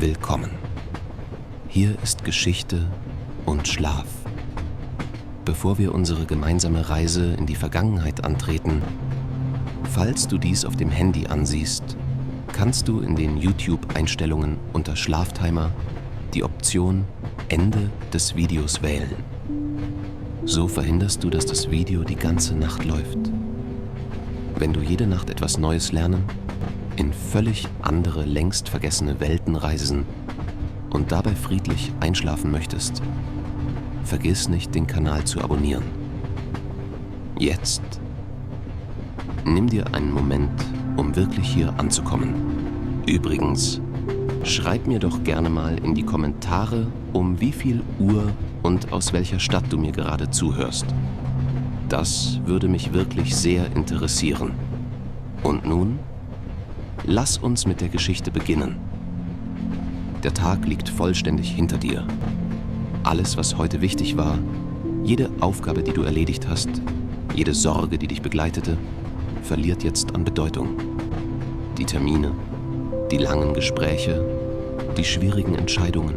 Willkommen. Hier ist Geschichte und Schlaf. Bevor wir unsere gemeinsame Reise in die Vergangenheit antreten, falls du dies auf dem Handy ansiehst, kannst du in den YouTube-Einstellungen unter Schlaftimer die Option Ende des Videos wählen. So verhinderst du, dass das Video die ganze Nacht läuft. Wenn du jede Nacht etwas Neues lernen, in völlig andere, längst vergessene Welten reisen und dabei friedlich einschlafen möchtest, vergiss nicht, den Kanal zu abonnieren. Jetzt. Nimm dir einen Moment, um wirklich hier anzukommen. Übrigens, schreib mir doch gerne mal in die Kommentare, um wie viel Uhr und aus welcher Stadt du mir gerade zuhörst. Das würde mich wirklich sehr interessieren. Und nun, lass uns mit der Geschichte beginnen. Der Tag liegt vollständig hinter dir. Alles, was heute wichtig war, jede Aufgabe, die du erledigt hast, jede Sorge, die dich begleitete, verliert jetzt an Bedeutung. Die Termine, die langen Gespräche, die schwierigen Entscheidungen,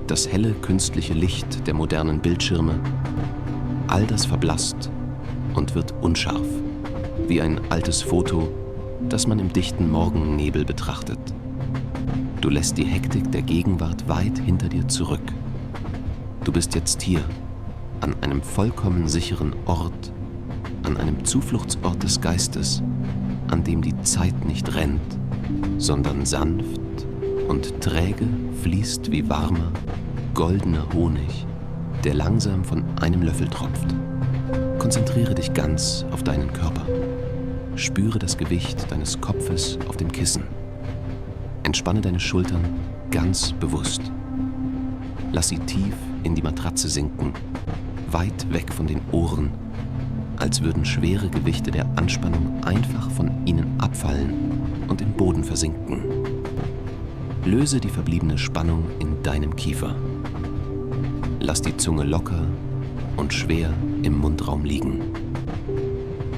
das helle künstliche Licht der modernen Bildschirme, all das verblasst und wird unscharf, wie ein altes Foto, das man im dichten Morgennebel betrachtet. Du lässt die Hektik der Gegenwart weit hinter dir zurück. Du bist jetzt hier, an einem vollkommen sicheren Ort, an einem Zufluchtsort des Geistes, an dem die Zeit nicht rennt, sondern sanft und träge fließt wie warmer, goldener Honig, der langsam von einem Löffel tropft. Konzentriere dich ganz auf deinen Körper. Spüre das Gewicht deines Kopfes auf dem Kissen. Entspanne deine Schultern ganz bewusst. Lass sie tief in die Matratze sinken, weit weg von den Ohren, als würden schwere Gewichte der Anspannung einfach von ihnen abfallen und im Boden versinken. Löse die verbliebene Spannung in deinem Kiefer. Lass die Zunge locker und schwer im Mundraum liegen.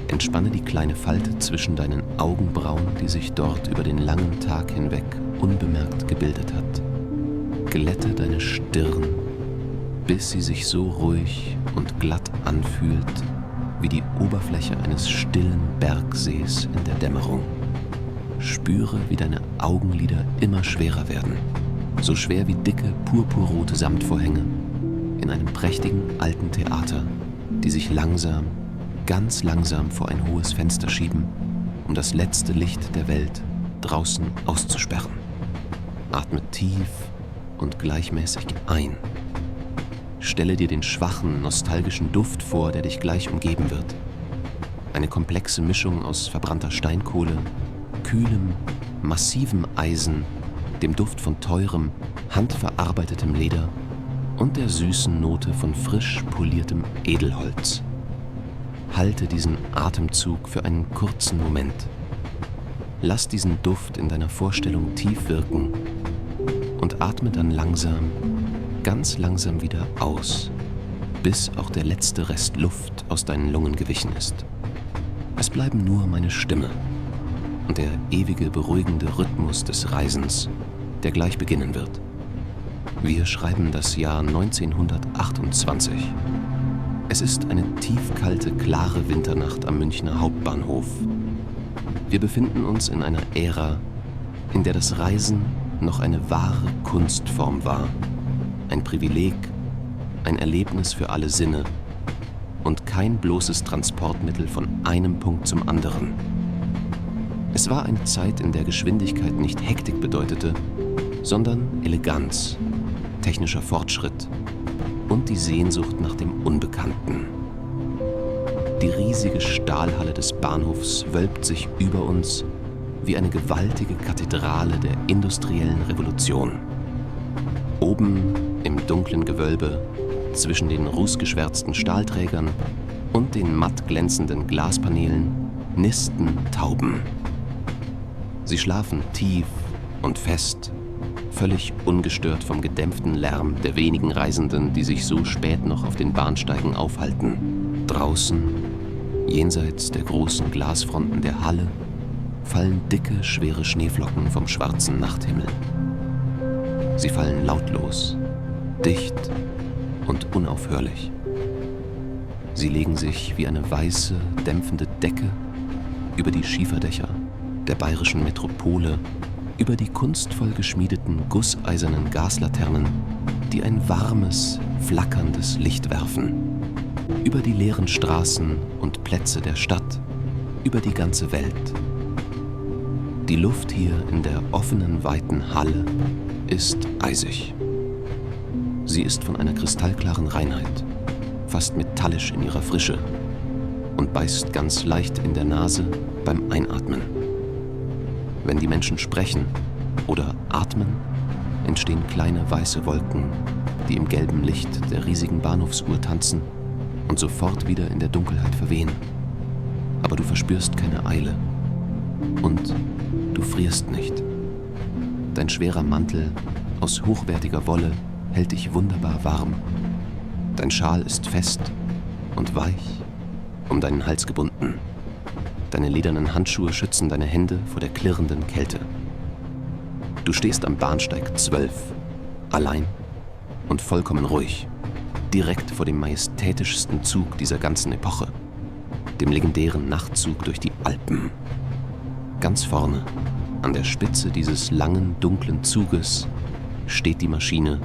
Entspanne die kleine Falte zwischen deinen Augenbrauen, die sich dort über den langen Tag hinweg unbemerkt gebildet hat. Glätte deine Stirn, bis sie sich so ruhig und glatt anfühlt, wie die Oberfläche eines stillen Bergsees in der Dämmerung. Spüre, wie deine Augenlider immer schwerer werden, so schwer wie dicke, purpurrote Samtvorhänge in einem prächtigen alten Theater, die sich langsam, ganz langsam vor ein hohes Fenster schieben, um das letzte Licht der Welt draußen auszusperren. Atme tief und gleichmäßig ein. Stelle dir den schwachen, nostalgischen Duft vor, der dich gleich umgeben wird. Eine komplexe Mischung aus verbrannter Steinkohle, kühlem, massivem Eisen, dem Duft von teurem, handverarbeitetem Leder und der süßen Note von frisch poliertem Edelholz. Halte diesen Atemzug für einen kurzen Moment. Lass diesen Duft in deiner Vorstellung tief wirken und atme dann langsam, ganz langsam wieder aus, bis auch der letzte Rest Luft aus deinen Lungen gewichen ist. Es bleiben nur meine Stimme und der ewige, beruhigende Rhythmus des Reisens, der gleich beginnen wird. Wir schreiben das Jahr 1928. Es ist eine tiefkalte, klare Winternacht am Münchner Hauptbahnhof. Wir befinden uns in einer Ära, in der das Reisen noch eine wahre Kunstform war, ein Privileg, ein Erlebnis für alle Sinne und kein bloßes Transportmittel von einem Punkt zum anderen. Es war eine Zeit, in der Geschwindigkeit nicht Hektik bedeutete, sondern Eleganz, technischer Fortschritt und die Sehnsucht nach dem Unbekannten. Die riesige Stahlhalle des Bahnhofs wölbt sich über uns wie eine gewaltige Kathedrale der industriellen Revolution. Oben im dunklen Gewölbe, zwischen den rußgeschwärzten Stahlträgern und den matt glänzenden Glaspaneelen, nisten Tauben. Sie schlafen tief und fest, völlig ungestört vom gedämpften Lärm der wenigen Reisenden, die sich so spät noch auf den Bahnsteigen aufhalten. Draußen, jenseits der großen Glasfronten der Halle, fallen dicke, schwere Schneeflocken vom schwarzen Nachthimmel. Sie fallen lautlos, dicht und unaufhörlich. Sie legen sich wie eine weiße, dämpfende Decke über die Schieferdächer der bayerischen Metropole, über die kunstvoll geschmiedeten gusseisernen Gaslaternen, die ein warmes, flackerndes Licht werfen, über die leeren Straßen und Plätze der Stadt, über die ganze Welt. Die Luft hier in der offenen, weiten Halle ist eisig. Sie ist von einer kristallklaren Reinheit, fast metallisch in ihrer Frische und beißt ganz leicht in der Nase beim Einatmen. Wenn die Menschen sprechen oder atmen, entstehen kleine weiße Wolken, die im gelben Licht der riesigen Bahnhofsuhr tanzen und sofort wieder in der Dunkelheit verwehen. Aber du verspürst keine Eile und du frierst nicht. Dein schwerer Mantel aus hochwertiger Wolle hält dich wunderbar warm. Dein Schal ist fest und weich um deinen Hals gebunden. Deine ledernen Handschuhe schützen deine Hände vor der klirrenden Kälte. Du stehst am Bahnsteig 12, allein und vollkommen ruhig, direkt vor dem majestätischsten Zug dieser ganzen Epoche, dem legendären Nachtzug durch die Alpen. Ganz vorne, an der Spitze dieses langen, dunklen Zuges, steht die Maschine,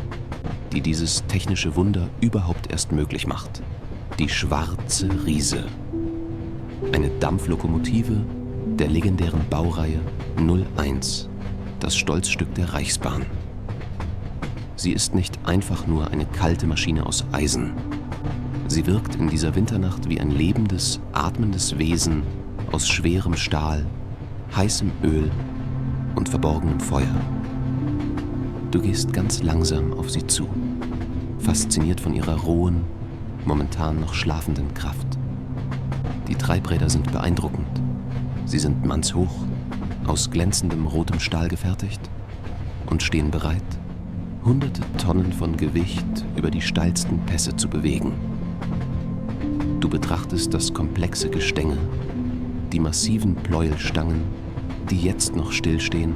die dieses technische Wunder überhaupt erst möglich macht. Die Schwarze Riese. Eine Dampflokomotive der legendären Baureihe 01, das Stolzstück der Reichsbahn. Sie ist nicht einfach nur eine kalte Maschine aus Eisen. Sie wirkt in dieser Winternacht wie ein lebendes, atmendes Wesen aus schwerem Stahl, heißem Öl und verborgenem Feuer. Du gehst ganz langsam auf sie zu, fasziniert von ihrer rohen, momentan noch schlafenden Kraft. Die Treibräder sind beeindruckend. Sie sind mannshoch, aus glänzendem rotem Stahl gefertigt und stehen bereit, hunderte Tonnen von Gewicht über die steilsten Pässe zu bewegen. Du betrachtest das komplexe Gestänge, die massiven Pleuelstangen, die jetzt noch stillstehen,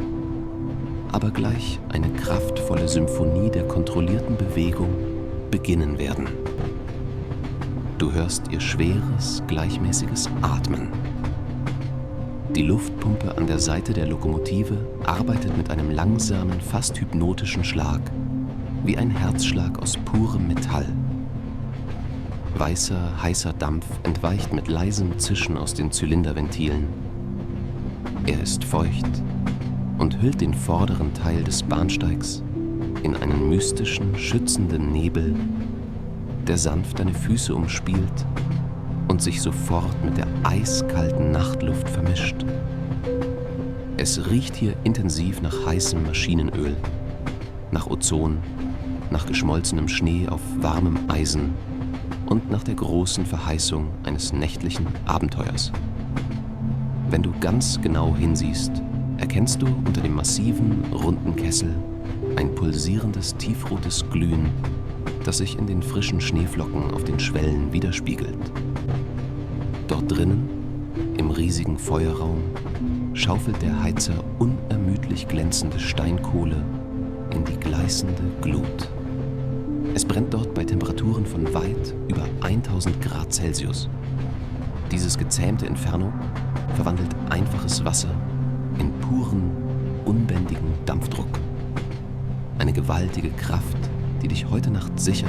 aber gleich eine kraftvolle Symphonie der kontrollierten Bewegung beginnen werden. Du hörst ihr schweres, gleichmäßiges Atmen. Die Luftpumpe an der Seite der Lokomotive arbeitet mit einem langsamen, fast hypnotischen Schlag, wie ein Herzschlag aus purem Metall. Weißer, heißer Dampf entweicht mit leisem Zischen aus den Zylinderventilen. Er ist feucht und hüllt den vorderen Teil des Bahnsteigs in einen mystischen, schützenden Nebel, der sanft deine Füße umspielt und sich sofort mit der eiskalten Nachtluft vermischt. Es riecht hier intensiv nach heißem Maschinenöl, nach Ozon, nach geschmolzenem Schnee auf warmem Eisen und nach der großen Verheißung eines nächtlichen Abenteuers. Wenn du ganz genau hinsiehst, erkennst du unter dem massiven, runden Kessel ein pulsierendes, tiefrotes Glühen, das sich in den frischen Schneeflocken auf den Schwellen widerspiegelt. Dort drinnen, im riesigen Feuerraum, schaufelt der Heizer unermüdlich glänzende Steinkohle in die gleißende Glut. Es brennt dort bei Temperaturen von weit über 1000 Grad Celsius. Dieses gezähmte Inferno verwandelt einfaches Wasser in puren, unbändigen Dampfdruck. Eine gewaltige Kraft, die dich heute Nacht sicher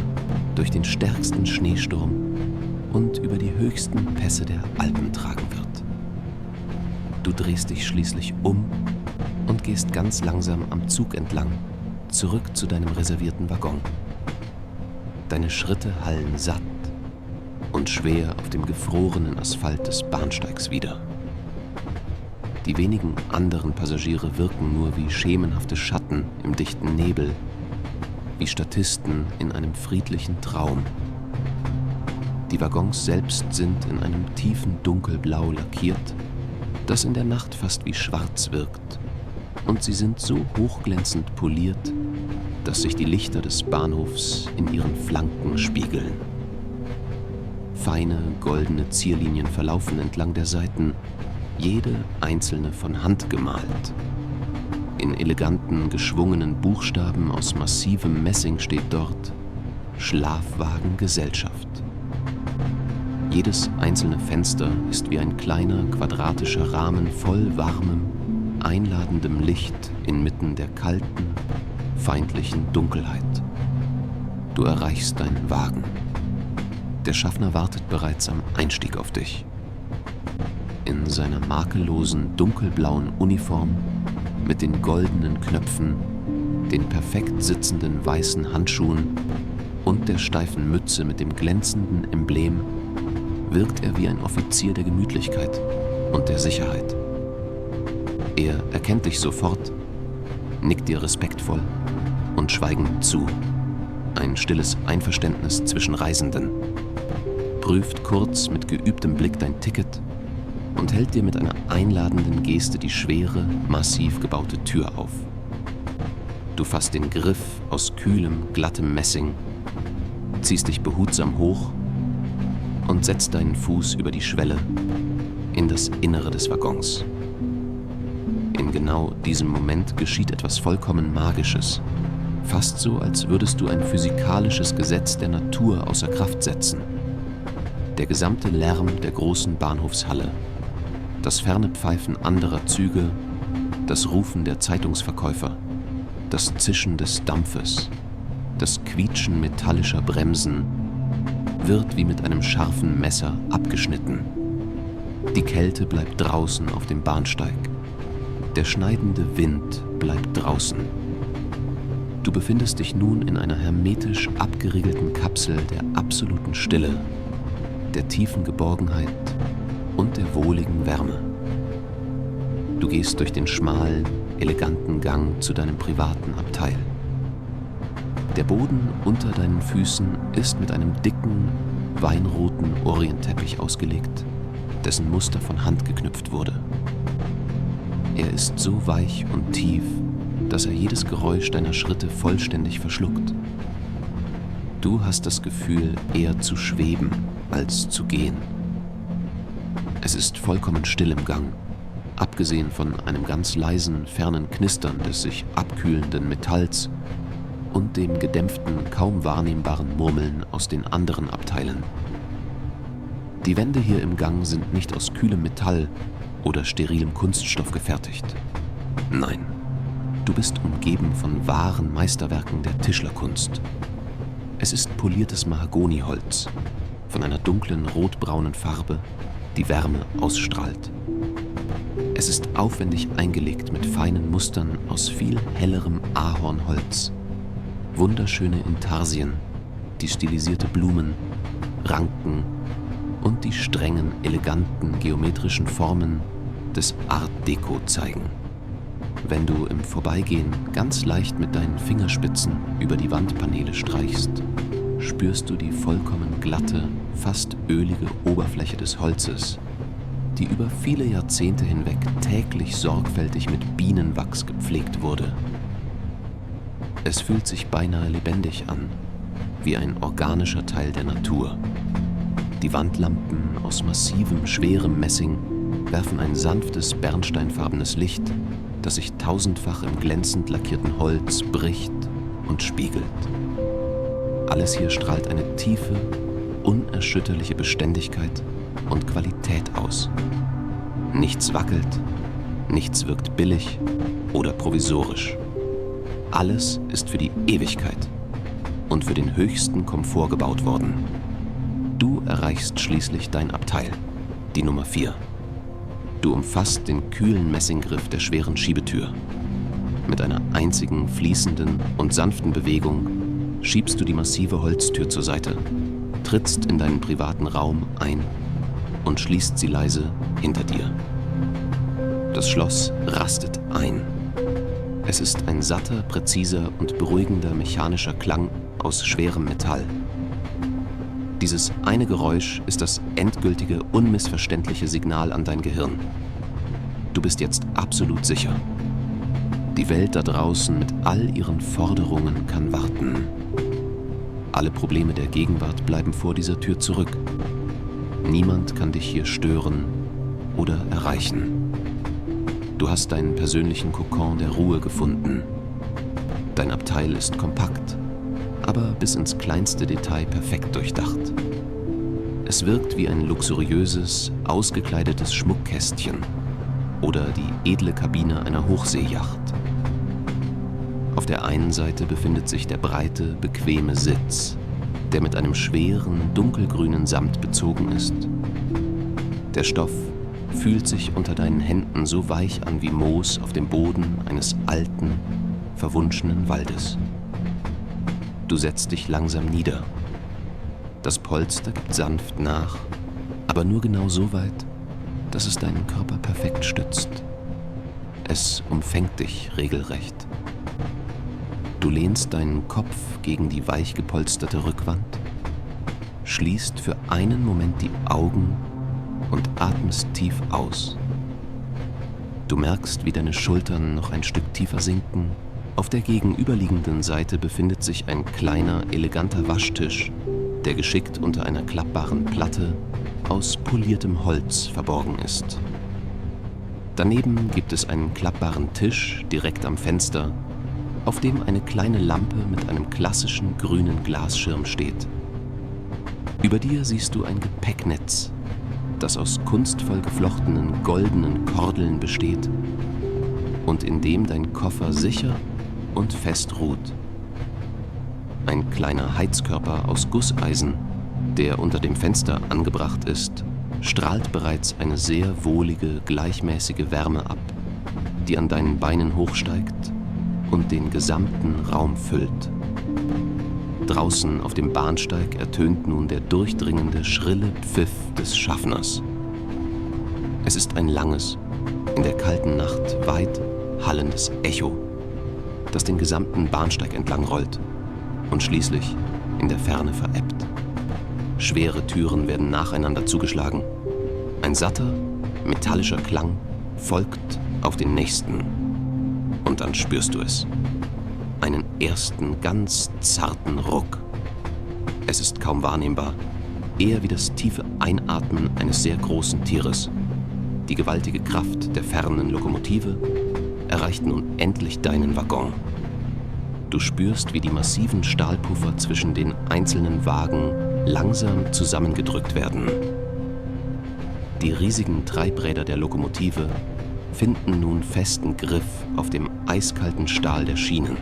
durch den stärksten Schneesturm und über die höchsten Pässe der Alpen tragen wird. Du drehst dich schließlich um und gehst ganz langsam am Zug entlang, zurück zu deinem reservierten Waggon. Deine Schritte hallen satt und schwer auf dem gefrorenen Asphalt des Bahnsteigs wider. Die wenigen anderen Passagiere wirken nur wie schemenhafte Schatten im dichten Nebel, wie Statisten in einem friedlichen Traum. Die Waggons selbst sind in einem tiefen Dunkelblau lackiert, das in der Nacht fast wie schwarz wirkt, und sie sind so hochglänzend poliert, dass sich die Lichter des Bahnhofs in ihren Flanken spiegeln. Feine, goldene Zierlinien verlaufen entlang der Seiten, jede einzelne von Hand gemalt. In eleganten, geschwungenen Buchstaben aus massivem Messing steht dort: Schlafwagen Gesellschaft. Jedes einzelne Fenster ist wie ein kleiner, quadratischer Rahmen voll warmem, einladendem Licht inmitten der kalten, feindlichen Dunkelheit. Du erreichst deinen Wagen. Der Schaffner wartet bereits am Einstieg auf dich. In seiner makellosen, dunkelblauen Uniform mit den goldenen Knöpfen, den perfekt sitzenden weißen Handschuhen und der steifen Mütze mit dem glänzenden Emblem wirkt er wie ein Offizier der Gemütlichkeit und der Sicherheit. Er erkennt dich sofort, nickt dir respektvoll und schweigend zu. Ein stilles Einverständnis zwischen Reisenden. Prüft kurz mit geübtem Blick dein Ticket und hält dir mit einer einladenden Geste die schwere, massiv gebaute Tür auf. Du fasst den Griff aus kühlem, glattem Messing, ziehst dich behutsam hoch und setzt deinen Fuß über die Schwelle in das Innere des Waggons. In genau diesem Moment geschieht etwas vollkommen Magisches, fast so, als würdest du ein physikalisches Gesetz der Natur außer Kraft setzen. Der gesamte Lärm der großen Bahnhofshalle, das ferne Pfeifen anderer Züge, das Rufen der Zeitungsverkäufer, das Zischen des Dampfes, das Quietschen metallischer Bremsen wird wie mit einem scharfen Messer abgeschnitten. Die Kälte bleibt draußen auf dem Bahnsteig. Der schneidende Wind bleibt draußen. Du befindest dich nun in einer hermetisch abgeriegelten Kapsel der absoluten Stille, der tiefen Geborgenheit und der wohligen Wärme. Du gehst durch den schmalen, eleganten Gang zu deinem privaten Abteil. Der Boden unter deinen Füßen ist mit einem dicken, weinroten Orientteppich ausgelegt, dessen Muster von Hand geknüpft wurde. Er ist so weich und tief, dass er jedes Geräusch deiner Schritte vollständig verschluckt. Du hast das Gefühl, eher zu schweben als zu gehen. Es ist vollkommen still im Gang, abgesehen von einem ganz leisen, fernen Knistern des sich abkühlenden Metalls und dem gedämpften, kaum wahrnehmbaren Murmeln aus den anderen Abteilen. Die Wände hier im Gang sind nicht aus kühlem Metall oder sterilem Kunststoff gefertigt. Nein, du bist umgeben von wahren Meisterwerken der Tischlerkunst. Es ist poliertes Mahagoniholz von einer dunklen rotbraunen Farbe, die Wärme ausstrahlt. Es ist aufwendig eingelegt mit feinen Mustern aus viel hellerem Ahornholz, wunderschöne Intarsien, die stilisierte Blumen, Ranken und die strengen, eleganten geometrischen Formen des Art Deco zeigen. Wenn du im Vorbeigehen ganz leicht mit deinen Fingerspitzen über die Wandpaneele streichst, spürst du die vollkommen glatte, fast ölige Oberfläche des Holzes, die über viele Jahrzehnte hinweg täglich sorgfältig mit Bienenwachs gepflegt wurde. Es fühlt sich beinahe lebendig an, wie ein organischer Teil der Natur. Die Wandlampen aus massivem, schwerem Messing werfen ein sanftes, bernsteinfarbenes Licht, das sich tausendfach im glänzend lackierten Holz bricht und spiegelt. Alles hier strahlt eine tiefe, unerschütterliche Beständigkeit und Qualität aus. Nichts wackelt, nichts wirkt billig oder provisorisch. Alles ist für die Ewigkeit und für den höchsten Komfort gebaut worden. Du erreichst schließlich dein Abteil, die Nummer 4. Du umfasst den kühlen Messinggriff der schweren Schiebetür. Mit einer einzigen fließenden und sanften Bewegung schiebst du die massive Holztür zur Seite, trittst in deinen privaten Raum ein und schließt sie leise hinter dir. Das Schloss rastet ein. Es ist ein satter, präziser und beruhigender mechanischer Klang aus schwerem Metall. Dieses eine Geräusch ist das endgültige, unmissverständliche Signal an dein Gehirn. Du bist jetzt absolut sicher. Die Welt da draußen mit all ihren Forderungen kann warten. Alle Probleme der Gegenwart bleiben vor dieser Tür zurück. Niemand kann dich hier stören oder erreichen. Du hast deinen persönlichen Kokon der Ruhe gefunden. Dein Abteil ist kompakt, aber bis ins kleinste Detail perfekt durchdacht. Es wirkt wie ein luxuriöses, ausgekleidetes Schmuckkästchen oder die edle Kabine einer Hochseejacht. Auf der einen Seite befindet sich der breite, bequeme Sitz, der mit einem schweren, dunkelgrünen Samt bezogen ist. Der Stoff fühlt sich unter deinen Händen so weich an wie Moos auf dem Boden eines alten, verwunschenen Waldes. Du setzt dich langsam nieder. Das Polster gibt sanft nach, aber nur genau so weit, dass es deinen Körper perfekt stützt. Es umfängt dich regelrecht. Du lehnst deinen Kopf gegen die weich gepolsterte Rückwand, schließt für einen Moment die Augen und atmest tief aus. Du merkst, wie deine Schultern noch ein Stück tiefer sinken. Auf der gegenüberliegenden Seite befindet sich ein kleiner, eleganter Waschtisch, der geschickt unter einer klappbaren Platte aus poliertem Holz verborgen ist. Daneben gibt es einen klappbaren Tisch direkt am Fenster, auf dem eine kleine Lampe mit einem klassischen grünen Glasschirm steht. Über dir siehst du ein Gepäcknetz, das aus kunstvoll geflochtenen goldenen Kordeln besteht und in dem dein Koffer sicher und fest ruht. Ein kleiner Heizkörper aus Gusseisen, der unter dem Fenster angebracht ist, strahlt bereits eine sehr wohlige, gleichmäßige Wärme ab, die an deinen Beinen hochsteigt und den gesamten Raum füllt. Draußen auf dem Bahnsteig ertönt nun der durchdringende, schrille Pfiff des Schaffners. Es ist ein langes, in der kalten Nacht weit hallendes Echo, das den gesamten Bahnsteig entlang rollt und schließlich in der Ferne verebbt. Schwere Türen werden nacheinander zugeschlagen. Ein satter, metallischer Klang folgt auf den nächsten. Und dann spürst du es. Einen ersten, ganz zarten Ruck. Es ist kaum wahrnehmbar, eher wie das tiefe Einatmen eines sehr großen Tieres. Die gewaltige Kraft der fernen Lokomotive erreicht nun endlich deinen Waggon. Du spürst, wie die massiven Stahlpuffer zwischen den einzelnen Wagen langsam zusammengedrückt werden. Die riesigen Treibräder der Lokomotive finden nun festen Griff auf dem eiskalten Stahl der Schienen.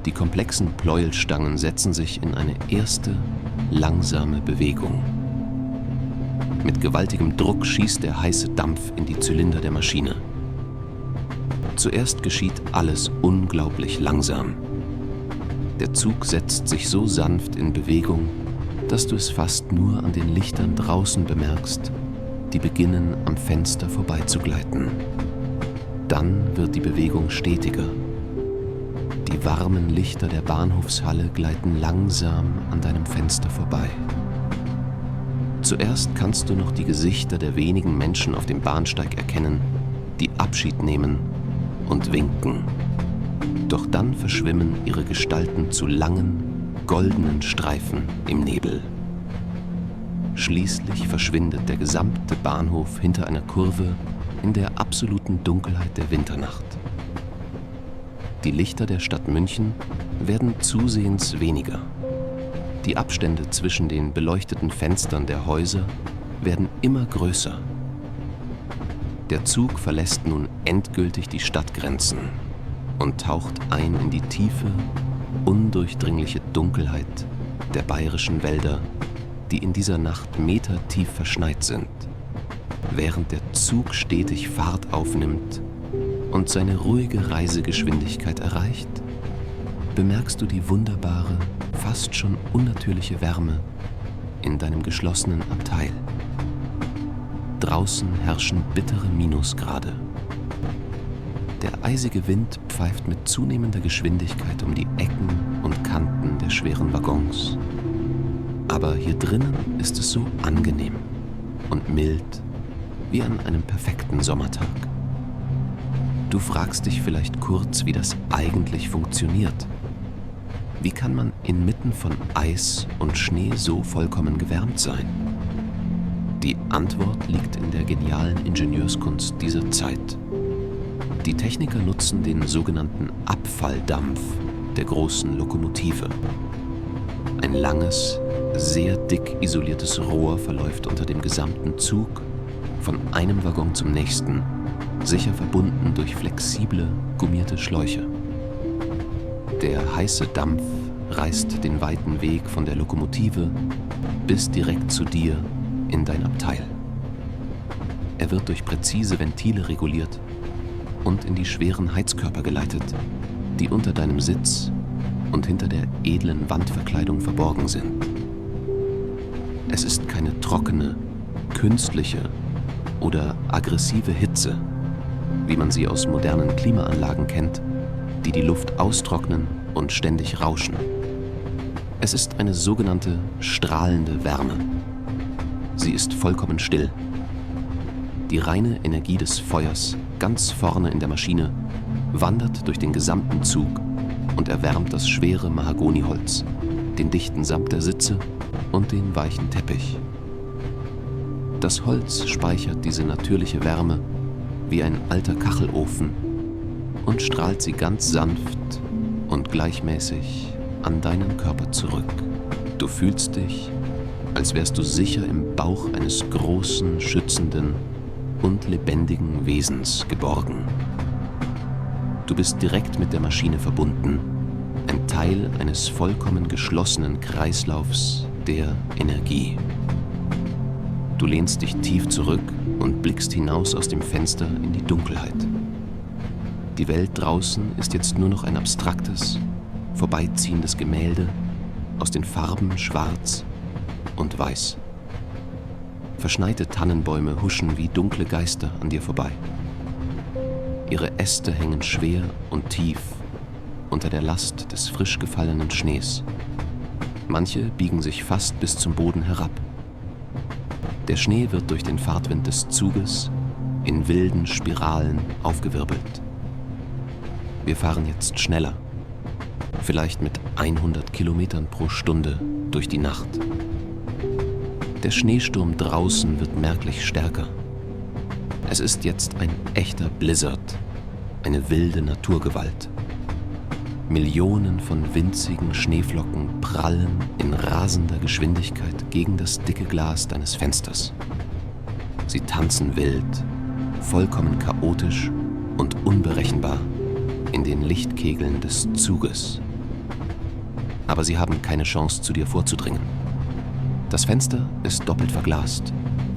Die komplexen Pleuelstangen setzen sich in eine erste, langsame Bewegung. Mit gewaltigem Druck schießt der heiße Dampf in die Zylinder der Maschine. Zuerst geschieht alles unglaublich langsam. Der Zug setzt sich so sanft in Bewegung, dass du es fast nur an den Lichtern draußen bemerkst, die beginnen am Fenster vorbeizugleiten. Dann wird die Bewegung stetiger. Die warmen Lichter der Bahnhofshalle gleiten langsam an deinem Fenster vorbei. Zuerst kannst du noch die Gesichter der wenigen Menschen auf dem Bahnsteig erkennen, die Abschied nehmen und winken. Doch dann verschwimmen ihre Gestalten zu langen, goldenen Streifen im Nebel. Schließlich verschwindet der gesamte Bahnhof hinter einer Kurve in der absoluten Dunkelheit der Winternacht. Die Lichter der Stadt München werden zusehends weniger. Die Abstände zwischen den beleuchteten Fenstern der Häuser werden immer größer. Der Zug verlässt nun endgültig die Stadtgrenzen und taucht ein in die tiefe, undurchdringliche Dunkelheit der bayerischen Wälder, die in dieser Nacht metertief verschneit sind. Während der Zug stetig Fahrt aufnimmt und seine ruhige Reisegeschwindigkeit erreicht, bemerkst du die wunderbare, fast schon unnatürliche Wärme in deinem geschlossenen Abteil. Draußen herrschen bittere Minusgrade. Der eisige Wind pfeift mit zunehmender Geschwindigkeit um die Ecken und Kanten der schweren Waggons. Aber hier drinnen ist es so angenehm und mild wie an einem perfekten Sommertag. Du fragst dich vielleicht kurz, wie das eigentlich funktioniert. Wie kann man inmitten von Eis und Schnee so vollkommen gewärmt sein? Die Antwort liegt in der genialen Ingenieurskunst dieser Zeit. Die Techniker nutzen den sogenannten Abfalldampf der großen Lokomotive. Ein langes, sehr dick isoliertes Rohr verläuft unter dem gesamten Zug von einem Waggon zum nächsten, sicher verbunden durch flexible, gummierte Schläuche. Der heiße Dampf reißt den weiten Weg von der Lokomotive bis direkt zu dir in dein Abteil. Er wird durch präzise Ventile reguliert und in die schweren Heizkörper geleitet, die unter deinem Sitz und hinter der edlen Wandverkleidung verborgen sind. Es ist keine trockene, künstliche oder aggressive Hitze, wie man sie aus modernen Klimaanlagen kennt, die die Luft austrocknen und ständig rauschen. Es ist eine sogenannte strahlende Wärme. Sie ist vollkommen still. Die reine Energie des Feuers ganz vorne in der Maschine wandert durch den gesamten Zug und erwärmt das schwere Mahagoniholz, den dichten Samt der Sitze und den weichen Teppich. Das Holz speichert diese natürliche Wärme wie ein alter Kachelofen und strahlt sie ganz sanft und gleichmäßig an deinen Körper zurück. Du fühlst dich, als wärst du sicher im Bauch eines großen, schützenden und lebendigen Wesens geborgen. Du bist direkt mit der Maschine verbunden, ein Teil eines vollkommen geschlossenen Kreislaufs der Energie. Du lehnst dich tief zurück und blickst hinaus aus dem Fenster in die Dunkelheit. Die Welt draußen ist jetzt nur noch ein abstraktes, vorbeiziehendes Gemälde aus den Farben Schwarz und Weiß. Verschneite Tannenbäume huschen wie dunkle Geister an dir vorbei. Ihre Äste hängen schwer und tief unter der Last des frisch gefallenen Schnees. Manche biegen sich fast bis zum Boden herab. Der Schnee wird durch den Fahrtwind des Zuges in wilden Spiralen aufgewirbelt. Wir fahren jetzt schneller, vielleicht mit 100 Kilometern pro Stunde durch die Nacht. Der Schneesturm draußen wird merklich stärker. Es ist jetzt ein echter Blizzard, eine wilde Naturgewalt. Millionen von winzigen Schneeflocken prallen in rasender Geschwindigkeit gegen das dicke Glas deines Fensters. Sie tanzen wild, vollkommen chaotisch und unberechenbar in den Lichtkegeln des Zuges. Aber sie haben keine Chance, zu dir vorzudringen. Das Fenster ist doppelt verglast,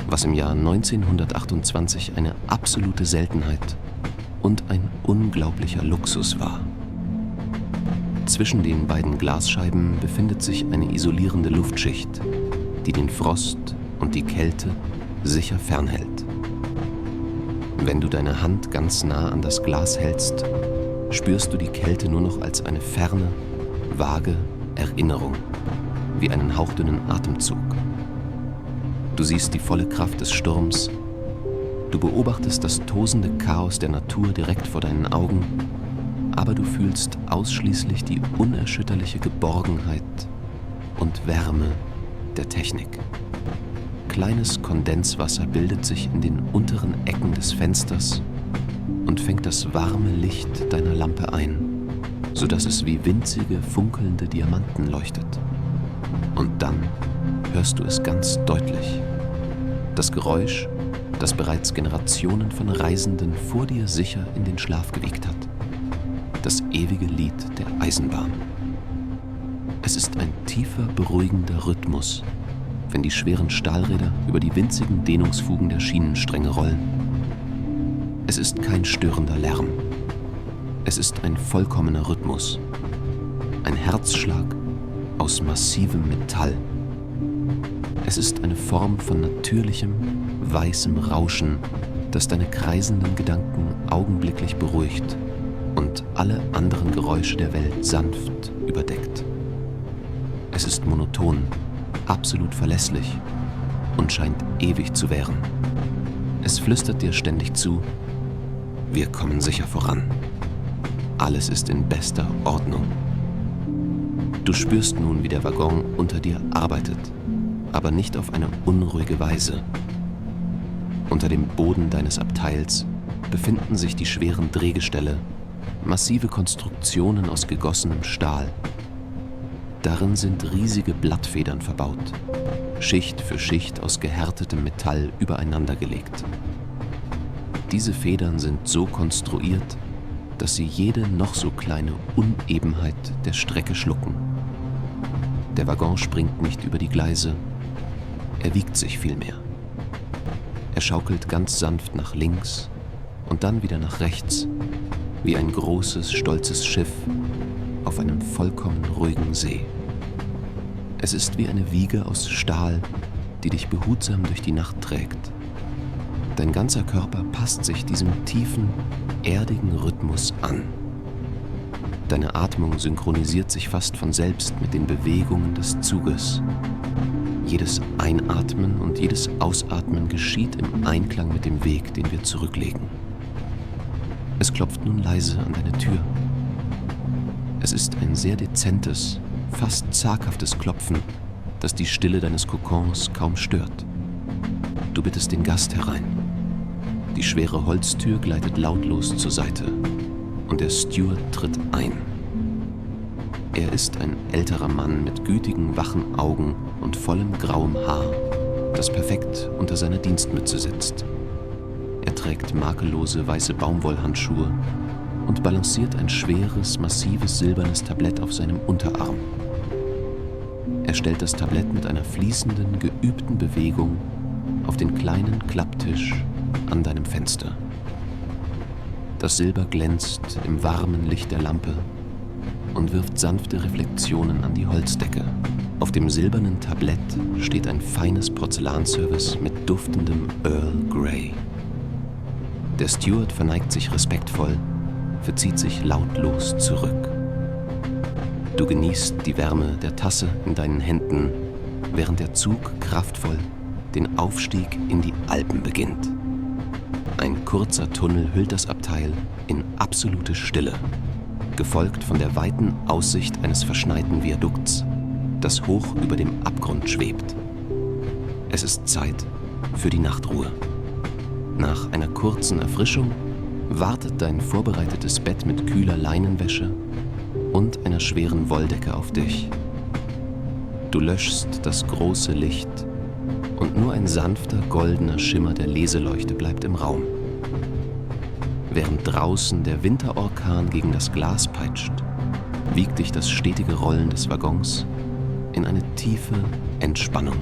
was im Jahr 1928 eine absolute Seltenheit und ein unglaublicher Luxus war. Zwischen den beiden Glasscheiben befindet sich eine isolierende Luftschicht, die den Frost und die Kälte sicher fernhält. Wenn du deine Hand ganz nah an das Glas hältst, spürst du die Kälte nur noch als eine ferne, vage Erinnerung, wie einen hauchdünnen Atemzug. Du siehst die volle Kraft des Sturms, du beobachtest das tosende Chaos der Natur direkt vor deinen Augen, aber du fühlst ausschließlich die unerschütterliche Geborgenheit und Wärme der Technik. Kleines Kondenswasser bildet sich in den unteren Ecken des Fensters und fängt das warme Licht deiner Lampe ein, sodass es wie winzige, funkelnde Diamanten leuchtet. Und dann hörst du es ganz deutlich. Das Geräusch, das bereits Generationen von Reisenden vor dir sicher in den Schlaf gewiegt hat. Das ewige Lied der Eisenbahn. Es ist ein tiefer, beruhigender Rhythmus, wenn die schweren Stahlräder über die winzigen Dehnungsfugen der Schienenstränge rollen. Es ist kein störender Lärm. Es ist ein vollkommener Rhythmus. Ein Herzschlag aus massivem Metall. Es ist eine Form von natürlichem, weißem Rauschen, das deine kreisenden Gedanken augenblicklich beruhigt und alle anderen Geräusche der Welt sanft überdeckt. Es ist monoton, absolut verlässlich und scheint ewig zu währen. Es flüstert dir ständig zu: Wir kommen sicher voran. Alles ist in bester Ordnung. Du spürst nun, wie der Waggon unter dir arbeitet, aber nicht auf eine unruhige Weise, Unter dem Boden deines Abteils befinden sich die schweren Drehgestelle, massive Konstruktionen aus gegossenem Stahl. Darin sind riesige Blattfedern verbaut, Schicht für Schicht aus gehärtetem Metall übereinandergelegt. Diese Federn sind so konstruiert, dass sie jede noch so kleine Unebenheit der Strecke schlucken. Der Waggon springt nicht über die Gleise, er wiegt sich vielmehr. Er schaukelt ganz sanft nach links und dann wieder nach rechts, wie ein großes, stolzes Schiff auf einem vollkommen ruhigen See. Es ist wie eine Wiege aus Stahl, die dich behutsam durch die Nacht trägt. Dein ganzer Körper passt sich diesem tiefen, erdigen Rhythmus an. Deine Atmung synchronisiert sich fast von selbst mit den Bewegungen des Zuges. Jedes Einatmen und jedes Ausatmen geschieht im Einklang mit dem Weg, den wir zurücklegen. Es klopft nun leise an deine Tür. Es ist ein sehr dezentes, fast zaghaftes Klopfen, das die Stille deines Kokons kaum stört. Du bittest den Gast herein. Die schwere Holztür gleitet lautlos zur Seite und der Steward tritt ein. Er ist ein älterer Mann mit gütigen, wachen Augen und vollem grauem Haar, das perfekt unter seiner Dienstmütze sitzt. Er trägt makellose weiße Baumwollhandschuhe und balanciert ein schweres, massives silbernes Tablett auf seinem Unterarm. Er stellt das Tablett mit einer fließenden, geübten Bewegung auf den kleinen Klapptisch an deinem Fenster. Das Silber glänzt im warmen Licht der Lampe und wirft sanfte Reflexionen an die Holzdecke. Auf dem silbernen Tablett steht ein feines Porzellanservice mit duftendem Earl Grey. Der Steward verneigt sich respektvoll, verzieht sich lautlos zurück. Du genießt die Wärme der Tasse in deinen Händen, während der Zug kraftvoll den Aufstieg in die Alpen beginnt. Ein kurzer Tunnel hüllt das Abteil in absolute Stille, gefolgt von der weiten Aussicht eines verschneiten Viadukts, das hoch über dem Abgrund schwebt. Es ist Zeit für die Nachtruhe. Nach einer kurzen Erfrischung wartet dein vorbereitetes Bett mit kühler Leinenwäsche und einer schweren Wolldecke auf dich. Du löschst das große Licht und nur ein sanfter, goldener Schimmer der Leseleuchte bleibt im Raum. Während draußen der Winterorkan gegen das Glas peitscht, wiegt dich das stetige Rollen des Waggons in eine tiefe Entspannung.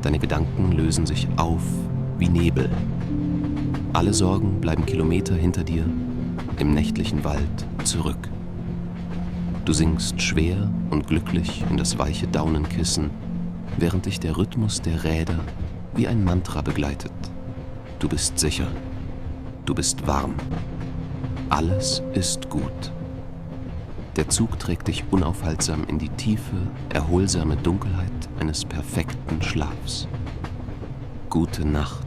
Deine Gedanken lösen sich auf wie Nebel. Alle Sorgen bleiben Kilometer hinter dir, im nächtlichen Wald zurück. Du sinkst schwer und glücklich in das weiche Daunenkissen, während dich der Rhythmus der Räder wie ein Mantra begleitet. Du bist sicher. Du bist warm. Alles ist gut. Der Zug trägt dich unaufhaltsam in die tiefe, erholsame Dunkelheit eines perfekten Schlafs. Gute Nacht.